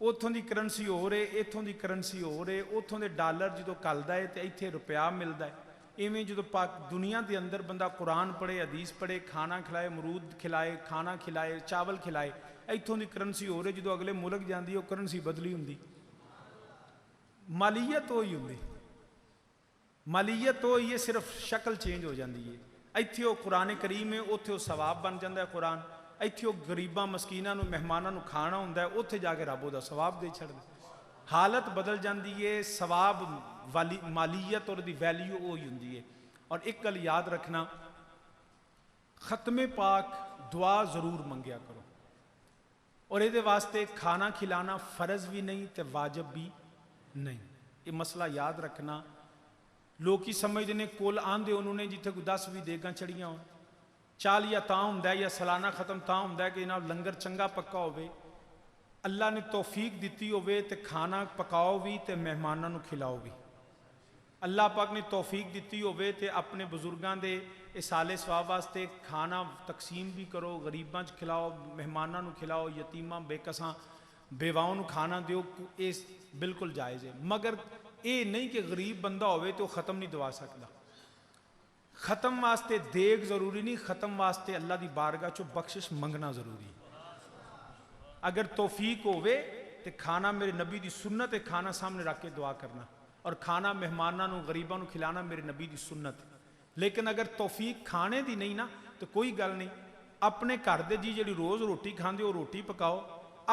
اتھوں دی کرنسی ہو رہے، اتھوں دی کرنسی ہو رہے، اتھوں دے ڈالر جدوں کلدا ہے تے ایتھے روپیہ ملدا ہے۔ ایویں جدوں دنیا دے اندر بندہ قرآن پڑھے، حدیث پڑھے، کھانا کھلائے، مرود کھلائے، کھانا کھلائے، چاول کھلائے، ایتھوں دی کرنسی ہو رہے، جدوں اگلے ملک جاندی وہ کرنسی بدلی ہوندی، مالیت وہی ہوندی، مالیت وہی ہے، صرف شکل چینج ہو جاندی ہے۔ ایتھے وہ قرآن کریم ہے، اوتھے وہ ثواب بن جاندا ہے قرآن، ایتھے وہ غریباں مسکیناں نو مہماناں نو کھانا ہوندا ہے، اوتھے جا کے رب دا ثواب دے چھڑدا، حالت بدل جاندی ہے، ثواب والی مالیت اور دی ویلیو وہی ہوندی ہے۔ اور ایک گل یاد رکھنا، ختم پاک دعا ضرور منگیا کرو، اور یہ واسطے کھانا کھلانا فرض بھی نہیں تے واجب بھی نہیں، یہ مسئلہ یاد رکھنا۔ لوگ کی سمجھتے ہیں کل آندے انہوں نے جتھے کوئی 10 بھی دیگاں چڑھیاں ہوں، چال یا تاں ہوندا ہے یا سالانہ ختم تاں ہوندا ہے کہ جناب لنگر چنگا پکا ہوئے، اللہ نے توفیق دیتی ہوئے تے کھانا پکاؤ بھی تے مہماناں نو کھلاؤ بھی، اللہ پاک نے توفیق دیتی ہوئے تے اپنے بزرگاں دے ایصال ثواب واسطے کھانا تقسیم بھی کرو، غریباں چ کھلاؤ، مہماناں نو کھلاؤ، یتیماں بے کساں بیواؤں نو کھانا دیو، یہ بالکل جائز ہے۔ مگر یہ نہیں کہ غریب بندہ ہوئے تو ختم نہیں دوا سکتا، ختم واسطے دیگ ضروری نہیں، ختم واسطے اللہ دی بارگاہ چو بخشش منگنا ضروری ہے۔ اگر توفیق ہوئے تو کھانا میرے نبی دی سنت ہے، کھانا سامنے رکھ کے دعا کرنا، اور کھانا مہماناں نو غریباں نو کھلانا میرے نبی دی سنت ہے۔ لیکن اگر توفیق کھانے دی نہیں نا تو کوئی گل نہیں، اپنے گھر دے جی جڑی روز روٹی کھاندے ہو روٹی پکاؤ،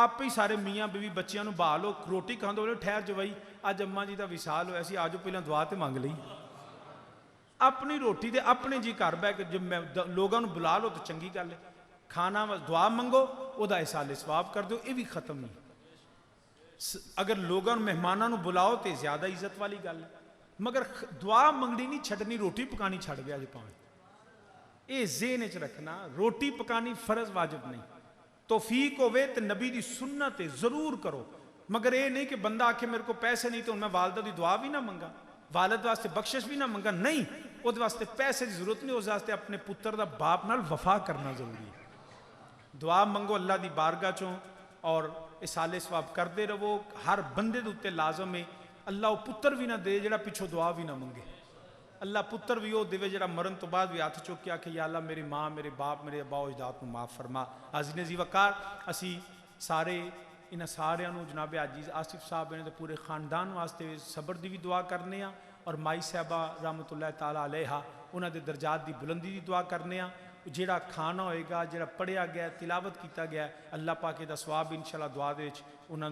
آپ ہی سارے میاں بیوی بچیاں نو بہالو، روٹی کھاندے ہو ٹھہر جو بھائی اج اماں جی دا وصال ہویا سی، آجو پہلے دعا تے مانگ لئی، اپنی روٹی دے اپنے جی گھر بہ کے جب لوگاں نو بلا لو تو چنگی گل ہے، کھانا دعا منگو او دا ایصال ثواب کر دو، یہ بھی ختم نہیں۔ اگر لوگاں مہماناں نو بلاؤ تے زیادہ عزت والی گل ہے، مگر دعا منگنی نہیں چھڈنی، روٹی پکانی چھڈ گیا جی پاویں، یہ ذہن وچ رکھنا، روٹی پکانی فرض واجب نہیں، توفیق ہوئے تے نبی دی سنت ہے ضرور کرو، مگر یہ نہیں کہ بندہ آکھے میرے کو پیسے نہیں تو میں والدہ دی دعا بھی نہ منگا، والد واسطے بخشش بھی نہ منگا، نہیں، وہ واسطے پیسے دی ضرورت نہیں، اس واسطے اپنے پتر دا باپ نال وفا کرنا ضروری ہے۔ دعا منگو اللہ دی بارگاہ چوں اور ایصال ثواب کردے رہو، ہر بندے دے اوتے لازم ہے، اللہ وہ پتر بھی نہ دے جڑا پیچھوں دعا بھی نہ منگے، اللہ پتر بھی وہ دے جڑا مرن تو بعد بھی ہاتھ چوک کے آکھے یا اللہ میری ماں، میرے باپ، میرے ابا و اجداد کو معاف فرما۔ حاضرین ذی وقار، اسی سارے انہاں ساریاں نو جناب عزیز آصف صاحب نے پورے خاندان واسطے صبر دی بھی دعا کرنے ہاں، اور مائی صاحبہ رحمۃ اللہ تعالیٰ علیہ انہاں دے درجات دی بلندی دی دعا کرنے ہاں، جڑا کھانا ہوئے گا، جڑا پڑھیا گیا، تلاوت کیتا گیا، اللہ پاک دا ثواب انشاءاللہ دعا دے وچ انہاں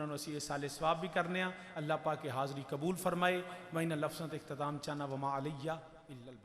نو اسی ایصال ثواب بھی کرنے ہاں، اللہ پاک حاضری قبول فرمائے۔ میں انہاں لفظاں تے اختتام چاہنا، وما علیہ الا البلاغ۔